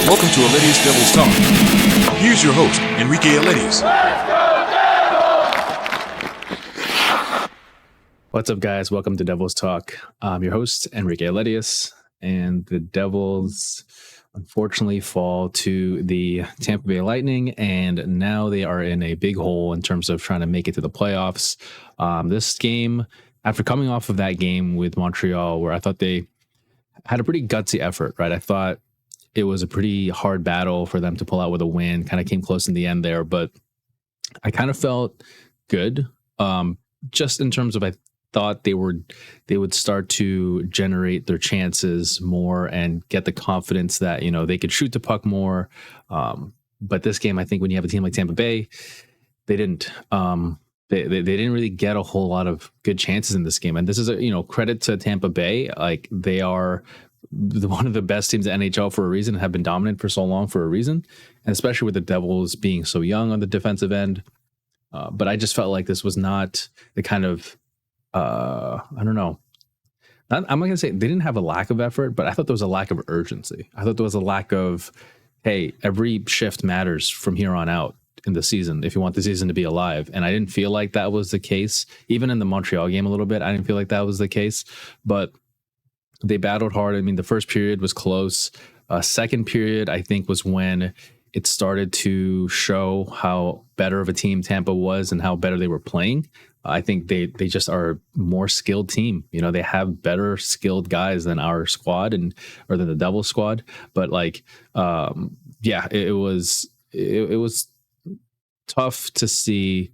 Welcome to Aledius Devil's Talk. Here's your host, Enrique Aledius. What's up, guys? Welcome to Devil's Talk. I'm your host, Enrique Aledius, and the Devils unfortunately fall to the Tampa Bay Lightning, and now they are in a big hole in terms of trying to make it to the playoffs. This game, after coming off of that game with Montreal, where I thought they had a pretty gutsy effort, right? I thought it was a pretty hard battle for them to pull out with a win, kind of came close in the end there, but I kind of felt good, just in terms of I thought they would start to generate their chances more and get the confidence that, you know, they could shoot the puck more. But this game, I think when you have a team like Tampa Bay, they didn't. They didn't really get a whole lot of good chances in this game. And this is credit to Tampa Bay. Like, they are one of the best teams in NHL for a reason, have been dominant for so long for a reason, and especially with the Devils being so young on the defensive end. But I just felt like this was not the kind of I don't know. I'm not going to say they didn't have a lack of effort, but I thought there was a lack of urgency. I thought there was a lack of, hey, every shift matters from here on out in the season if you want the season to be alive. And I didn't feel like that was the case. Even in the Montreal game a little bit, I didn't feel like that was the case. But they battled hard. I mean, the first period was close. Second period, I think, was when it started to show how better of a team Tampa was and how better they were playing. I think they just are a more skilled team. You know, they have better skilled guys than our squad or than the Devils squad. But it was tough to see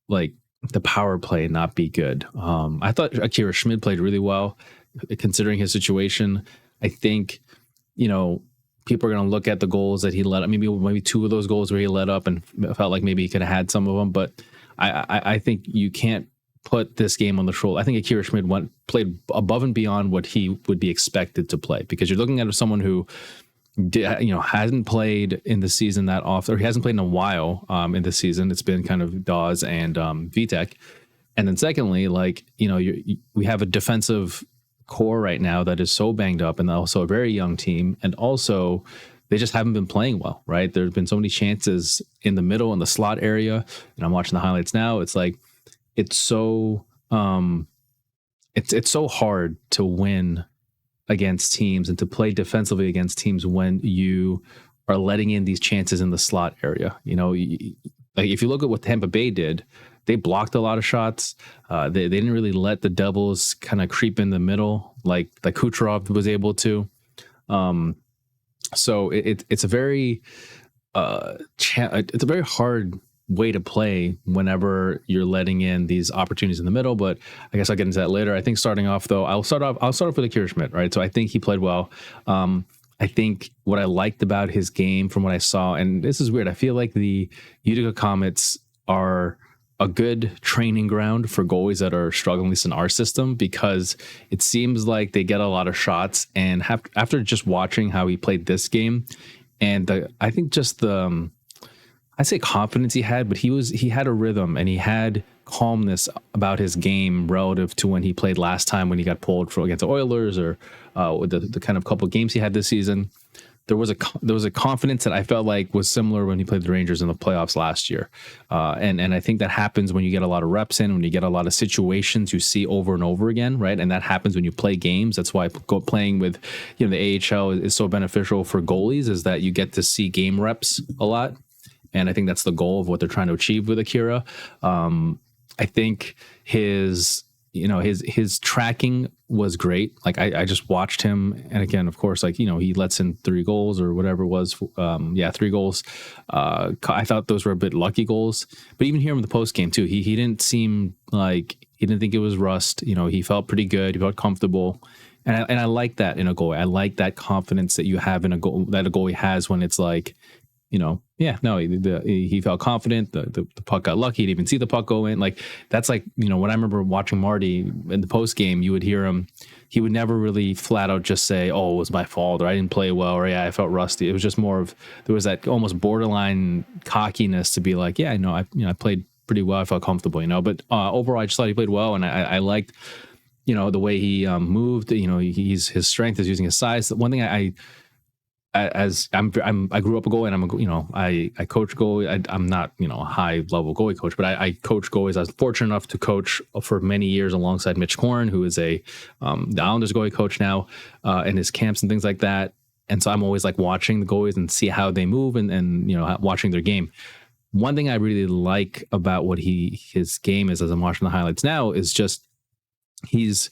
like the power play not be good. I thought Akira Schmid played really well considering his situation. I think, people are going to look at the goals that he let up. Maybe two of those goals where he let up and felt like maybe he could have had some of them, but I think you can't put this game on the shoulder. I think Akira Schmid played above and beyond what he would be expected to play, because you're looking at someone who hasn't played in the season that often, or he hasn't played in a while in the season. It's been kind of Dawes and Vitek. And then secondly, we have a defensive core right now that is so banged up, and also a very young team, and also they just haven't been playing well, right? There's been so many chances in the middle, in the slot area, and I'm watching the highlights now. It's like, it's so it's so hard to win against teams and to play defensively against teams when you are letting in these chances in the slot area. Like, if you look at what Tampa Bay did, they blocked a lot of shots. They didn't really let the Devils kind of creep in the middle like Kucherov was able to. So it's a very hard way to play whenever you're letting in these opportunities in the middle. But I guess I'll get into that later. I think starting off though, I'll start off with Akira Schmid, right? So I think he played well. I think what I liked about his game from what I saw, and this is weird, I feel like the Utica Comets are a good training ground for goalies that are struggling, at least in our system, because it seems like they get a lot of shots. And after just watching how he played this game, and I think just I say confidence he had, but he had a rhythm and he had calmness about his game relative to when he played last time when he got pulled against the Oilers, or with the kind of couple of games he had this season. There was a confidence that I felt like was similar when he played the Rangers in the playoffs last year. And I think that happens when you get a lot of reps in, when you get a lot of situations you see over and over again, right? And that happens when you play games. That's why playing with the AHL is so beneficial for goalies, is that you get to see game reps a lot. And I think that's the goal of what they're trying to achieve with Akira. I think his tracking was great. Like, I just watched him, and again, of course, he lets in 3 goals or whatever it was. 3 goals. I thought those were a bit lucky goals, but even here in the post game too, he didn't seem like he didn't think it was rust. He felt pretty good. He felt comfortable, and I like that in a goalie. I like that confidence that you have in a goal, that a goalie has when it's like, he felt confident. The puck got lucky. He didn't even see the puck go in. Like, that's like, when I remember watching Marty in the post game, you would hear him. He would never really flat out just say, "Oh, it was my fault," or "I didn't play well," or "Yeah, I felt rusty." It was just more of, there was that almost borderline cockiness to be like, "Yeah, no, I played pretty well. I felt comfortable," But overall, I just thought he played well, and I liked, the way he moved. His strength is using his size. One thing as I grew up a goalie, and I coach goalie. I'm not a high level goalie coach, but I coach goalies. I was fortunate enough to coach for many years alongside Mitch Korn, who is the Islanders goalie coach now, and his camps and things like that. And so I'm always like watching the goalies and see how they move and watching their game. One thing I really like about what his game is, as I'm watching the highlights now, is just he's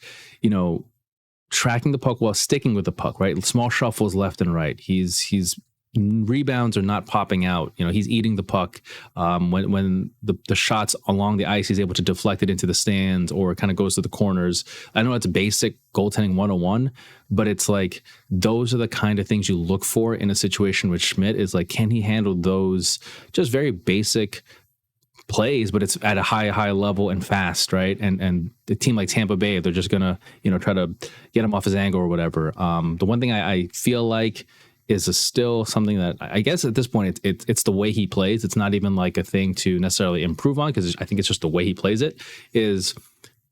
tracking the puck while sticking with the puck, right? Small shuffles left and right. He's rebounds are not popping out. He's eating the puck. When the shots along the ice, he's able to deflect it into the stands or it kind of goes to the corners. I know it's basic goaltending 101, but it's like those are the kind of things you look for in a situation with Schmid. Is like, can he handle those just very basic plays, but it's at a high level and fast, right? And the team like Tampa Bay, they're just gonna try to get him off his angle or whatever. The one thing I feel like is still something that I guess at this point it's the way he plays. It's not even like a thing to necessarily improve on, because I think it's just the way he plays it. Is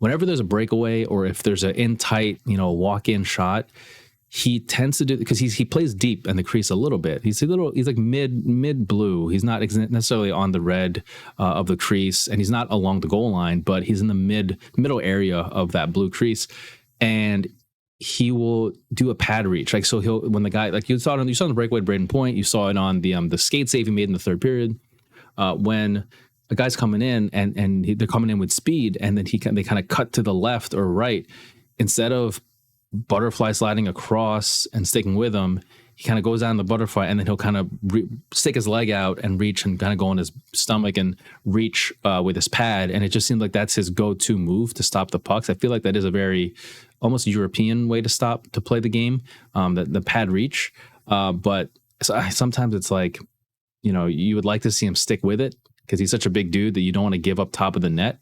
whenever there's a breakaway or if there's an in tight walk-in shot, he tends to do, because he plays deep in the crease a little bit. He's like mid blue. He's not necessarily on the red of the crease, and he's not along the goal line, but he's in the middle area of that blue crease, and he will do a pad reach. Like, so when the guy, like you saw it on the breakaway at Braden Point, you saw it on the skate save he made in the third period, when a guy's coming in and they're coming in with speed, and then they kind of cut to the left or right, instead of butterfly sliding across and sticking with him, he kind of goes down the butterfly, and then he'll kind of stick his leg out and reach and kind of go on his stomach and reach with his pad. And it just seems like that's his go-to move to stop the pucks. I feel like that is a very almost European way to play the game, the pad reach. But sometimes it's like, you would like to see him stick with it, because he's such a big dude that you don't want to give up top of the net.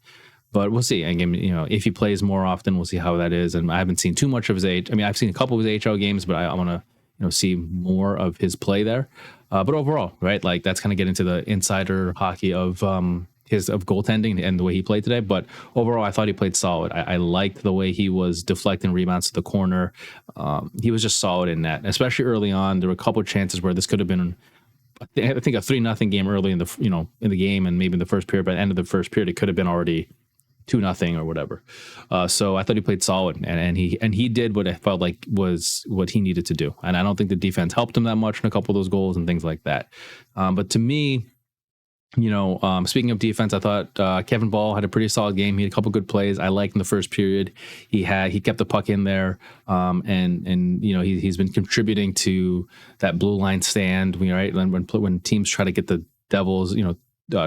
But we'll see. Again, if he plays more often, we'll see how that is. And I haven't seen too much of his age. I mean, I've seen a couple of his AHL games, but I want to, see more of his play there. But overall, right, like that's kind of get into the insider hockey of goaltending and the way he played today. But overall, I thought he played solid. I liked the way he was deflecting rebounds to the corner. He was just solid in net, especially early on. There were a couple of chances where this could have been, I think, a 3-0 game early in the game, and maybe in the first period. By the end of the first period, it could have been already 2-0 or whatever. So I thought he played solid, and he did what I felt like was what he needed to do. And I don't think the defense helped him that much in a couple of those goals and things like that. But to me, speaking of defense, I thought Kevin Ball had a pretty solid game. He had a couple good plays. I liked in the first period. He kept the puck in there, and he's been contributing to that blue line stand. Right, when teams try to get the Devils,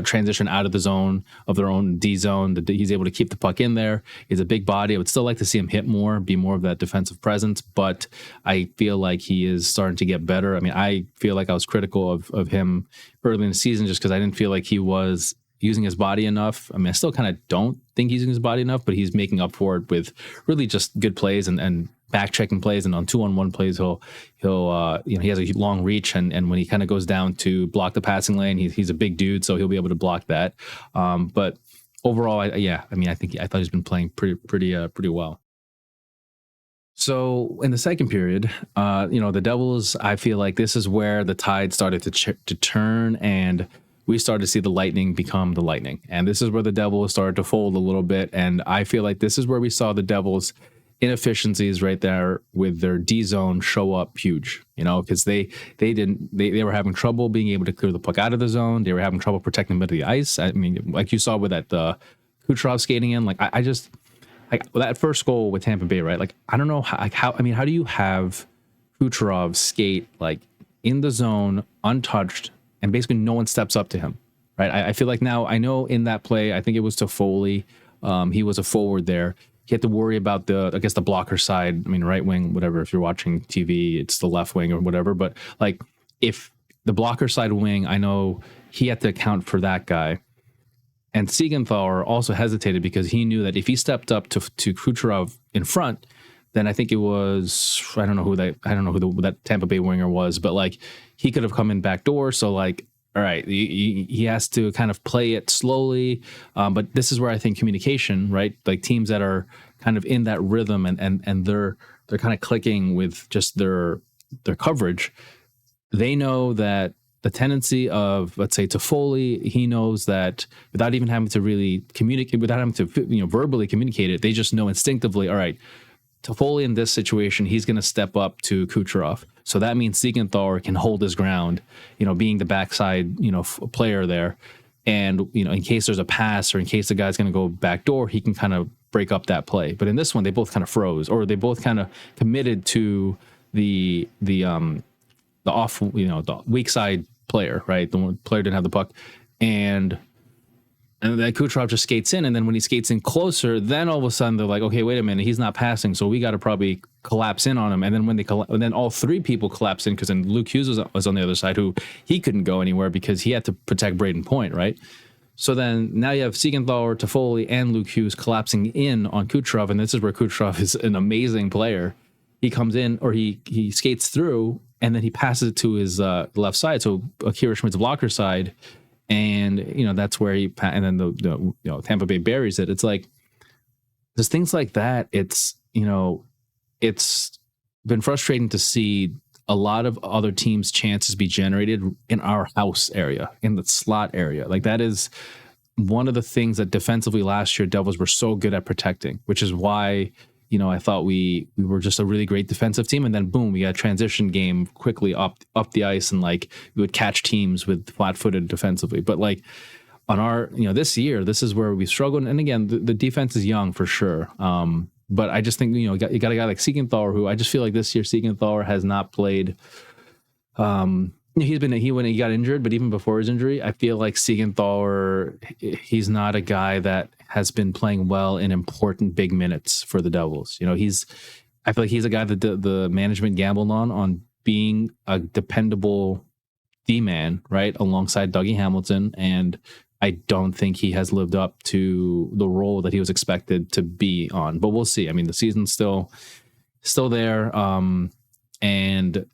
transition out of the zone of their own D zone, he's able to keep the puck in there. He's a big body. I would still like to see him hit more, be more of that defensive presence, but I feel like he is starting to get better. I mean, I feel like I was critical of him early in the season just because I didn't feel like he was using his body enough. I mean, I still kind of don't think he's using his body enough, but he's making up for it with really just good plays and back checking plays, and on 2-on-1 plays he'll he has a long reach, and when he kind of goes down to block the passing lane, he's a big dude, so he'll be able to block that. But overall, I thought he's been playing pretty well. So in the second period, the Devils, I feel like this is where the tide started to turn, and we started to see the Lightning become the Lightning, and this is where the Devils started to fold a little bit. And I feel like this is where we saw the Devils inefficiencies right there with their D zone show up huge, because they were having trouble being able to clear the puck out of the zone. They were having trouble protecting the middle of the ice. I mean, like you saw with that Kucherov skating in, like I just like that first goal with Tampa Bay, right? Like, I don't know how do you have Kucherov skate like in the zone untouched and basically no one steps up to him, right? I feel like now, I know in that play, I think it was to Foley. He was a forward there. He had to worry about the blocker side. I mean, right wing, whatever. If you're watching TV, it's the left wing or whatever. But like, if the blocker side wing, I know he had to account for that guy. And Siegenthaler also hesitated because he knew that if he stepped up to Kucherov in front, then I think it was, I don't know who that Tampa Bay winger was, but like he could have come in back door. So like, all right, he has to kind of play it slowly. But this is where I think communication, right? Like teams that are kind of in that rhythm and they're kind of clicking with just their coverage. they know that the tendency of, let's say, Toffoli, he knows that without even having to really communicate, without having to verbally communicate it, they just know instinctively, all right, Toffoli in this situation, he's going to step up to Kucherov. So that means Siegenthaler can hold his ground, being the backside, player there. And, in case there's a pass or in case the guy's going to go backdoor, he can kind of break up that play. But in this one, they both kind of froze, or they both kind of committed to the off, the weak side player, right? The one player didn't have the puck. And then Kucherov just skates in, and then when he skates in closer, then all of a sudden they're like, okay, wait a minute, he's not passing, so we got to probably collapse in on him. And then when and then all three people collapse in, because then Luke Hughes was on the other side, who he couldn't go anywhere because he had to protect Braden Point, right? So then now you have Siegenthaler, Toffoli, and Luke Hughes collapsing in on Kucherov, and this is where Kucherov is an amazing player. He comes in, or he skates through, and then he passes it to his left side, so Akira Schmid's blocker side. And that's where and then the Tampa Bay buries it. It's like there's things like that. It's it's been frustrating to see a lot of other teams' chances be generated in our house area, in the slot area. Like that is one of the things that defensively last year Devils were so good at protecting, which is why I thought we were just a really great defensive team, and then boom, we got a transition game quickly up the ice, and like we would catch teams with flat-footed defensively. But like on our, this year, this is where we struggled. And again, the defense is young for sure. But I just think you got a guy like Siegenthaler, who I just feel like this year Siegenthaler has not played. When he got injured, but even before his injury, I feel like Siegenthaler, he's not a guy that has been playing well in important big minutes for the Devils. I feel like he's a guy that the management gambled on being a dependable D-man, right, alongside Dougie Hamilton, and I don't think he has lived up to the role that he was expected to be on. But we'll see. I mean, the season's still there. And,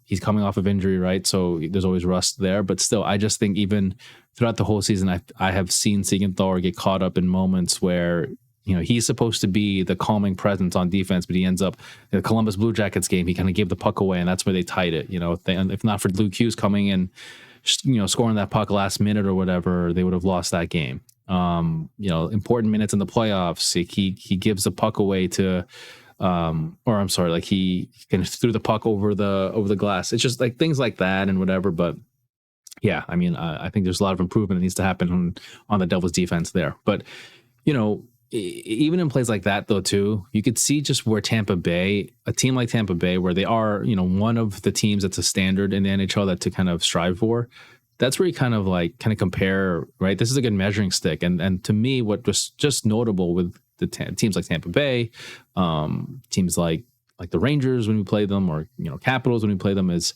he's coming off of injury, right? So there's always rust there. But still, I just think even throughout the whole season, I have seen Siegenthaler get caught up in moments where, he's supposed to be the calming presence on defense, but he ends up in the Columbus Blue Jackets game, he kind of gave the puck away, and that's where they tied it. If not for Luke Hughes coming in, scoring that puck last minute or whatever, they would have lost that game. Important minutes in the playoffs, he gives the puck away to... he kind of threw the puck over the glass. It's just like things like that and whatever. But yeah, I mean, I think there's a lot of improvement that needs to happen on the Devils defense there. But, even in plays like that, though, too, you could see just where Tampa Bay, a team like Tampa Bay, where they are, one of the teams that's a standard in the NHL that to kind of strive for. That's where you kind of compare, right? This is a good measuring stick. And to me, what was just notable with the teams like Tampa Bay, teams like the Rangers when we play them, or Capitals when we play them, is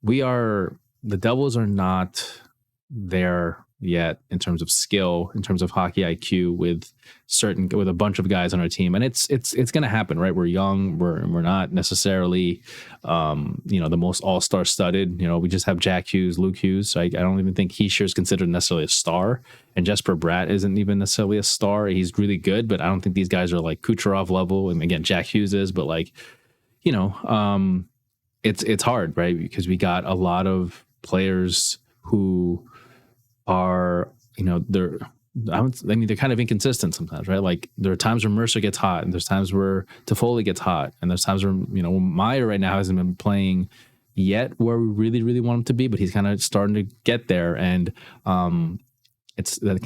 the Devils are not there yet in terms of skill, in terms of hockey IQ with a bunch of guys on our team, and it's going to happen, right? We're young, we're not necessarily the most all-star studded. We just have Jack Hughes, Luke Hughes. So I don't even think Heischer is considered necessarily a star, and Jesper Bratt isn't even necessarily a star. He's really good, but I don't think these guys are like Kucherov level. And again, Jack Hughes is, but it's hard, right? Because we got a lot of players who are, they're kind of inconsistent sometimes, right? Like there are times where Mercer gets hot, and there's times where Toffoli gets hot, and there's times where, Meyer right now hasn't been playing yet where we really, really want him to be, but he's kind of starting to get there. And it's that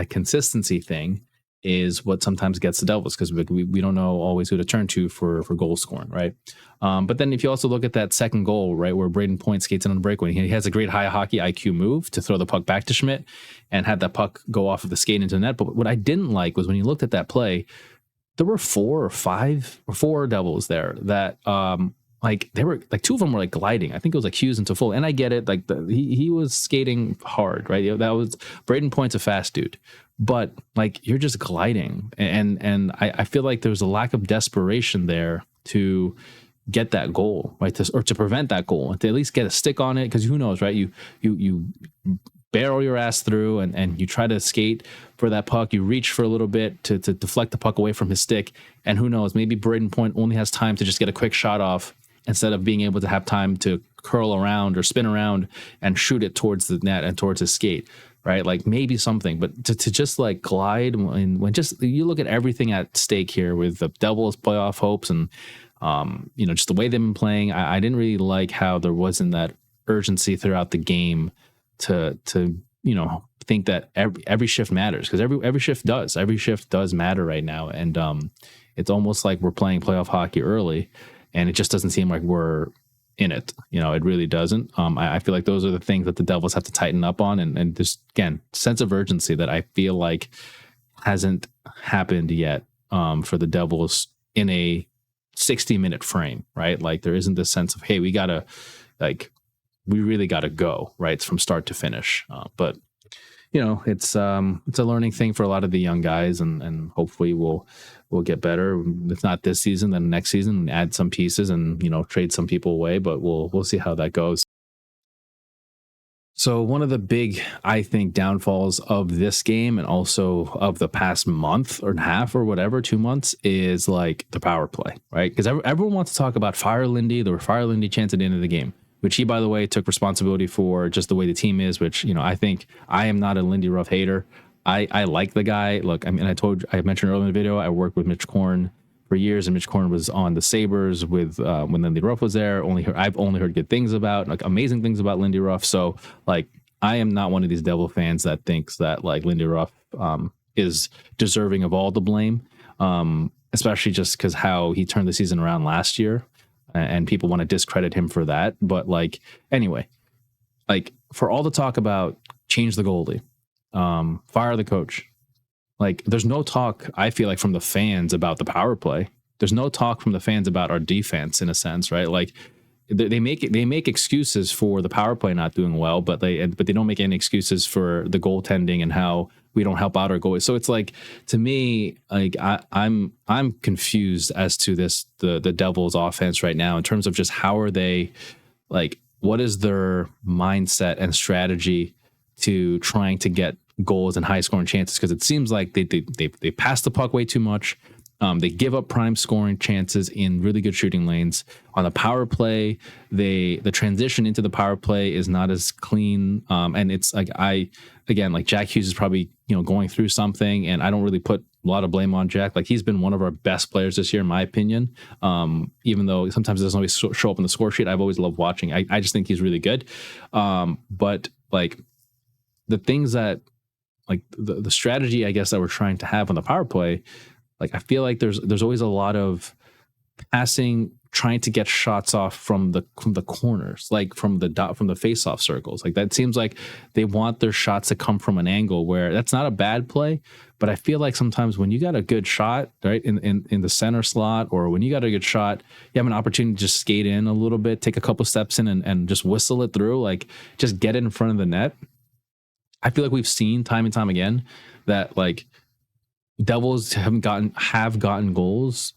consistency thing is what sometimes gets the Devils, because we don't know always who to turn to for goal scoring, right? But then if you also look at that second goal, right, where Braden Point skates in on the breakaway, he has a great high hockey IQ move to throw the puck back to Schmidt and had that puck go off of the skate into the net. But what I didn't like was when you looked at that play, there were four Devils there that they were like, two of them were like gliding. I think it was like Hughes and Toffoli, and I get it, like he was skating hard, right? That was Braden Point's a fast dude, but like you're just gliding, and I feel like there was a lack of desperation there to get that goal, right? Or to prevent that goal, and to at least get a stick on it, because who knows, right? You barrel your ass through and you try to skate for that puck. You reach for a little bit to deflect the puck away from his stick, and who knows, maybe Braden Point only has time to just get a quick shot off instead of being able to have time to curl around or spin around and shoot it towards the net and towards his skate, right? Like maybe something, but to just like glide when just you look at everything at stake here with the Devils' playoff hopes and just the way they've been playing, I didn't really like how there wasn't that urgency throughout the game to think that every shift matters, because every shift does matter right now, and it's almost like we're playing playoff hockey early, and it just doesn't seem like we're in it. It really doesn't. I feel like those are the things that the Devils have to tighten up on, and just again, sense of urgency that I feel like hasn't happened yet for the Devils in a 60-minute frame, right? Like there isn't this sense of, hey, we really gotta go, right? It's from start to finish. But it's a learning thing for a lot of the young guys, and hopefully we'll get better. If not this season, then next season, add some pieces and trade some people away. But we'll see how that goes. So one of the big, I think, downfalls of this game and also of the past month or half or whatever, 2 months, is like the power play, right? Because everyone wants to talk about fire Lindy. There were fire Lindy chants at the end of the game, which he, by the way, took responsibility for just the way the team is, which, I think I am not a Lindy Ruff hater. I like the guy. Look, I mean, I mentioned earlier in the video, I worked with Mitch Korn for years, and Mitch Korn was on the Sabres with when Lindy Ruff was there. I've only heard good things about, like amazing things about Lindy Ruff. So like, I am not one of these Devil fans that thinks that like Lindy Ruff is deserving of all the blame, especially just because how he turned the season around last year, and people want to discredit him for that. But like, anyway, like for all the talk about change the goalie, fire the coach, like there's no talk, I feel like, from the fans about the power play. There's no talk from the fans about our defense, in a sense, right? Like they make excuses for the power play not doing well, but they don't make any excuses for the goaltending and how we don't help out our goalies. So it's like, to me, like I'm confused as to the Devils offense right now in terms of just how are they, like, what is their mindset and strategy to trying to get goals and high scoring chances? Because it seems like they pass the puck way too much. They give up prime scoring chances in really good shooting lanes. On the power play, the transition into the power play is not as clean. And it's like, like Jack Hughes is probably, going through something, and I don't really put a lot of blame on Jack. Like, he's been one of our best players this year, in my opinion. Even though sometimes it doesn't always show up in the score sheet, I've always loved watching. I just think he's really good. But like the things that, like the strategy, I guess, that we're trying to have on the power play, like I feel like there's always a lot of passing, trying to get shots off from the corners, like from the face-off circles. Like that seems like they want their shots to come from an angle where that's not a bad play, but I feel like sometimes when you got a good shot, right, in the center slot, or when you got a good shot, you have an opportunity to just skate in a little bit, take a couple steps in and just whistle it through, like just get it in front of the net. I feel like we've seen time and time again that like Devils have gotten goals,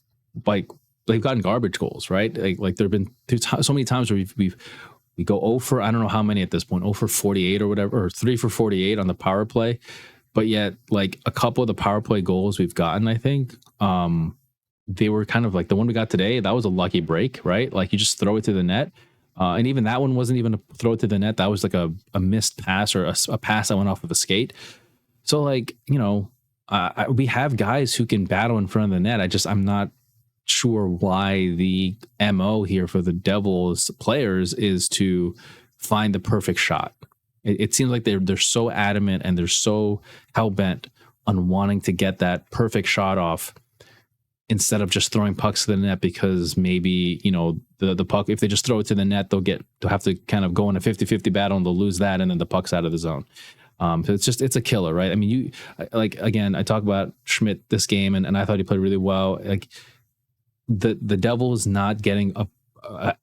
like they've gotten garbage goals, right? Like there've been so many times where we go 0 for, I don't know how many at this point, 0 for 48 or whatever, or 3 for 48 on the power play, but yet like a couple of the power play goals we've gotten, I think, they were kind of like the one we got today. That was a lucky break, right? Like you just throw it to the net. And even that one wasn't even a throw it to the net. That was like a missed pass, or a pass that went off of a skate. So like, we have guys who can battle in front of the net. I'm not sure why the MO here for the Devils players is to find the perfect shot. It seems like they're so adamant and they're so hell-bent on wanting to get that perfect shot off instead of just throwing pucks to the net, because maybe, the puck, if they just throw it to the net, they'll have to kind of go in a 50-50 battle and they'll lose that, and then the puck's out of the zone. So it's a killer, right? I mean, again, I talk about Schmid this game, and I thought he played really well. Like the Devils not getting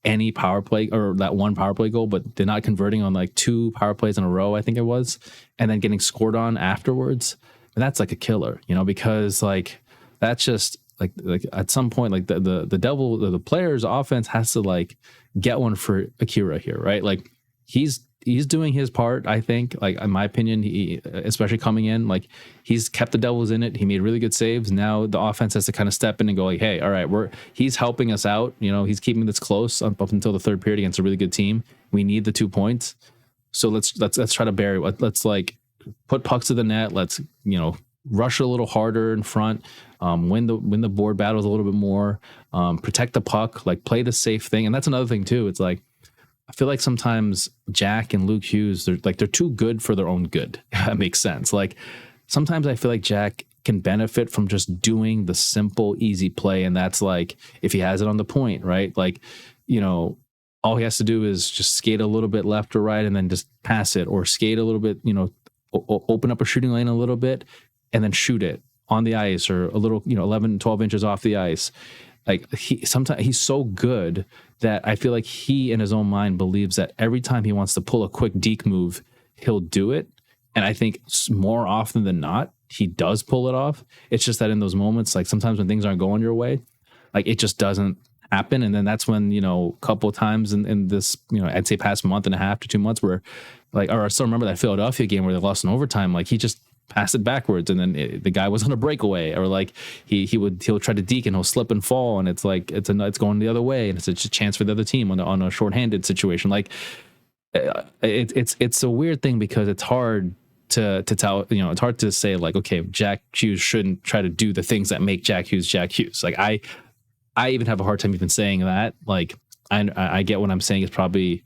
any power play, or that one power play goal, but they're not converting on like 2 power plays in a row, I think it was, and then getting scored on afterwards. And that's like a killer, because like that's just like at some point, like the players' offense has to like get one for Akira here, right? Like he's he's doing his part. I think, like in my opinion, he, especially coming in, like he's kept the Devils in it. He made really good saves. Now the offense has to kind of step in and go like, hey, all right, he's helping us out. You know, he's keeping this close up until the third period against a really good team. We need the 2 points. So let's try to bury. Let's like put pucks to the net. Let's, you know, rush a little harder in front. Win the board battles a little bit more. Protect the puck. Like play the safe thing. And that's another thing too. It's like, I feel like sometimes Jack and Luke Hughes, they're too good for their own good. If that makes sense. Like sometimes I feel like Jack can benefit from just doing the simple, easy play. And that's like, if he has it on the point, right? Like, you know, all he has to do is just skate a little bit left or right and then just pass it, or skate a little bit, you know, open up a shooting lane a little bit and then shoot it on the ice, or a little, you know, 11, 12 inches off the ice. Like sometimes he's so good that I feel like he in his own mind believes that every time he wants to pull a quick deke move, he'll do it. And I think more often than not, he does pull it off. It's just that in those moments, like sometimes when things aren't going your way, like it just doesn't happen. And then that's when, you know, a couple of times in this, you know, I'd say past month and a half to 2 months where like, or I still remember that Philadelphia game where they lost in overtime. Like he just pass it backwards, and then the guy was on a breakaway, or like he'll try to deke and he'll slip and fall, and it's like it's going the other way, and it's a chance for the other team on a shorthanded situation. Like it's a weird thing because it's hard to tell, you know, it's hard to say like, okay, Jack Hughes shouldn't try to do the things that make Jack Hughes Jack Hughes. Like I even have a hard time even saying that. Like I get what I'm saying is probably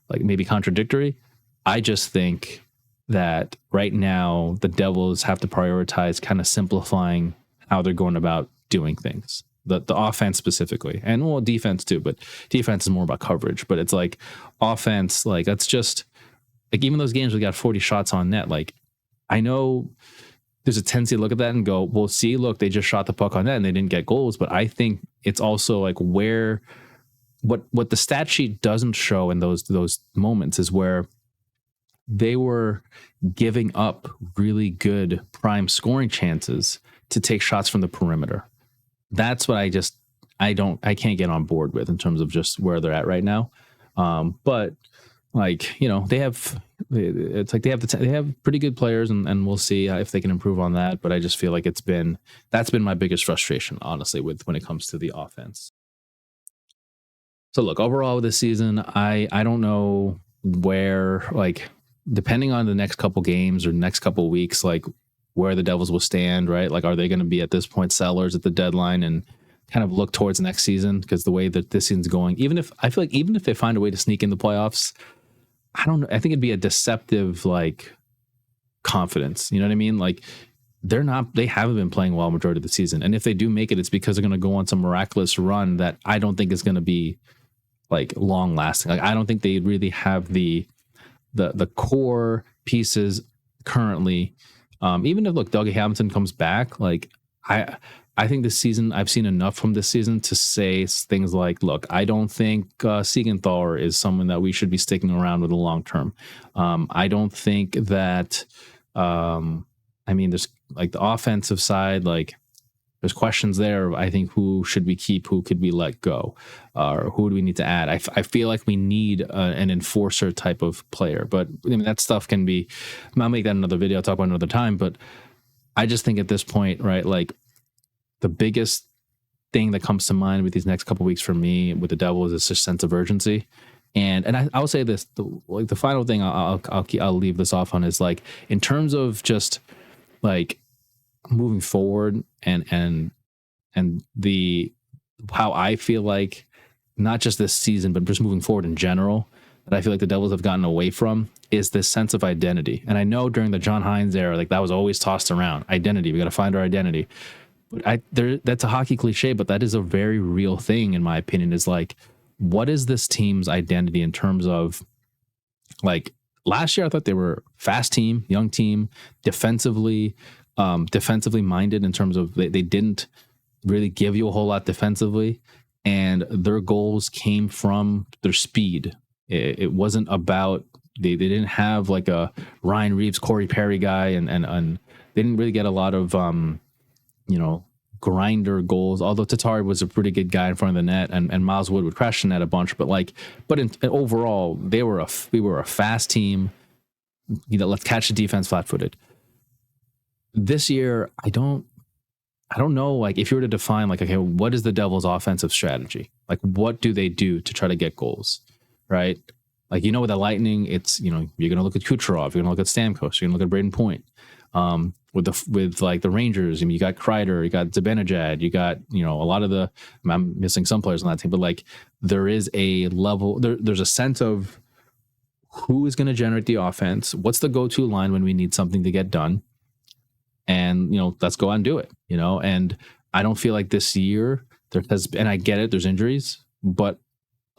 like maybe contradictory. I just think that right now the Devils have to prioritize kind of simplifying how they're going about doing things. The offense specifically, and well, defense too, but defense is more about coverage. But it's like offense, like that's just like even those games we got 40 shots on net. Like I know there's a tendency to look at that and go, well, see, look, they just shot the puck on net and they didn't get goals. But I think it's also like what the stat sheet doesn't show in those moments is where they were giving up really good prime scoring chances to take shots from the perimeter. That's what I can't get on board with in terms of just where they're at right now. But like, you know, they have pretty good players, and we'll see if they can improve on that. But I just feel like that's been my biggest frustration, honestly, when it comes to the offense. So look, overall this season, I don't know where, like, depending on the next couple games or next couple weeks, like where the Devils will stand, right? Like, are they going to be at this point sellers at the deadline and kind of look towards next season? Because the way that this season's going, even if they find a way to sneak in the playoffs, I don't know. I think it'd be a deceptive, like, confidence. You know what I mean? Like they haven't been playing well majority of the season. And if they do make it, it's because they're going to go on some miraculous run that I don't think is going to be like long lasting. Like, I don't think they really have the core pieces currently. Even if Dougie Hamilton comes back, like I think this season I've seen enough from this season to say things like, look, I don't think Siegenthaler is someone that we should be sticking around with the long term. I don't think that there's like the offensive side, like there's questions there. I think who should we keep, who could we let go, or who do we need to add? I feel like we need an enforcer type of player, but I mean that stuff can be. I'll make that another video. I'll talk about it another time. But I just think at this point, right, like the biggest thing that comes to mind with these next couple of weeks for me with the Devils is just sense of urgency. And I'll say this, the final thing I'll leave this off on is like in terms of just like moving forward and the how I feel like not just this season but just moving forward in general that I feel like the Devils have gotten away from is this sense of identity. And I know during the John Hines era, like that was always tossed around. Identity, we got to find our identity. But that's a hockey cliche, but that is a very real thing in my opinion. Is like, what is this team's identity in terms of like last year? I thought they were fast team, young team, defensively minded in terms of they didn't really give you a whole lot defensively, and their goals came from their speed. It wasn't about they didn't have like a Ryan Reeves, Corey Perry guy, and they didn't really get a lot of grinder goals. Although Tatar was a pretty good guy in front of the net, and Miles Wood would crash the net a bunch. But overall, we were a fast team. Let's catch the defense flat-footed. This year, I don't know. Like, if you were to define, like, okay, what is the Devils' offensive strategy? Like, what do they do to try to get goals, right? Like, with the Lightning, it's, you're going to look at Kucherov, you're going to look at Stamkos, you're going to look at Braden Point. With the Rangers, you got Kreider, you got Zibanejad, you got, a lot of I'm missing some players on that team, but like, there is a level, there's a sense of who is going to generate the offense, what's the go-to line when we need something to get done, and let's go out and do it. And I don't feel like this year and I get it, there's injuries, but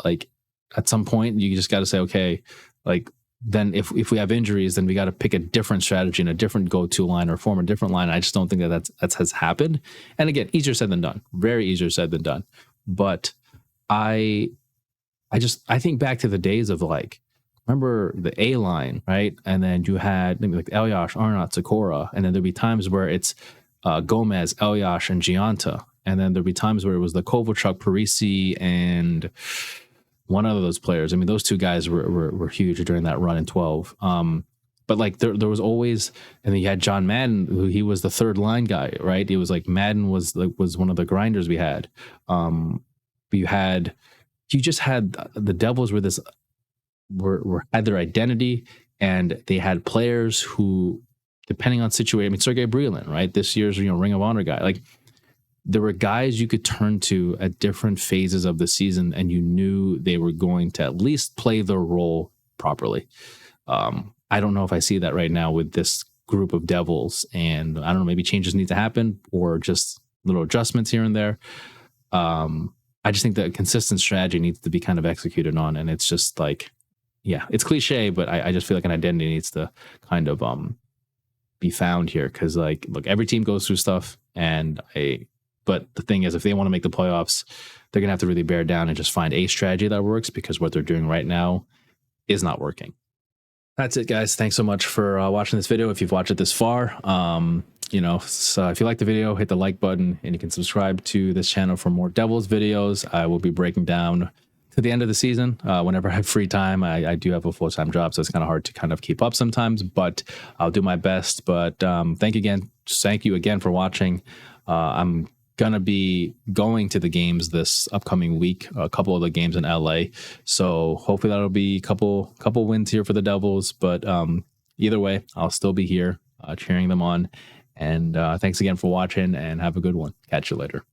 like, at some point you just got to say, okay, like, then if we have injuries, then we got to pick a different strategy and a different go-to line or form a different line. I just don't think that has happened. And again, easier said than done, very easier said than done. But I think back to the days of, like, remember the A line, right? And then you had maybe like Elyash, Arnott, Sikora, and then there'd be times where it's Gomez, Elyash, and Gianta, and then there'd be times where it was the Kovalchuk, Parisi, and one of those players. I mean, those two guys were huge during that run in 12. But like there was always, and then you had John Madden, who he was the third line guy, right? It was like Madden was one of the grinders we had. You just had the Devils had their identity, and they had players who, depending on situation, I mean, Sergei Brylin, right? This year's Ring of Honor guy, like. There were guys you could turn to at different phases of the season, and you knew they were going to at least play their role properly. I don't know if I see that right now with this group of Devils, and I don't know, maybe changes need to happen or just little adjustments here and there. I just think that a consistent strategy needs to be kind of executed on, and it's just like, yeah, it's cliche, but I just feel like an identity needs to kind of be found here, because, like, look, every team goes through stuff, but the thing is, if they want to make the playoffs, they're going to have to really bear down and just find a strategy that works, because what they're doing right now is not working. That's it, guys. Thanks so much for watching this video. If you've watched it this far, so if you like the video, hit the like button, and you can subscribe to this channel for more Devils videos. I will be breaking down to the end of the season. Whenever I have free time, I do have a full-time job, so it's kind of hard to kind of keep up sometimes, but I'll do my best. But thank you again for watching. I'm gonna be going to the games this upcoming week, a couple of the games in LA, so hopefully that'll be a couple wins here for the Devils. But either way, I'll still be here cheering them on. And thanks again for watching, and have a good one. Catch you later.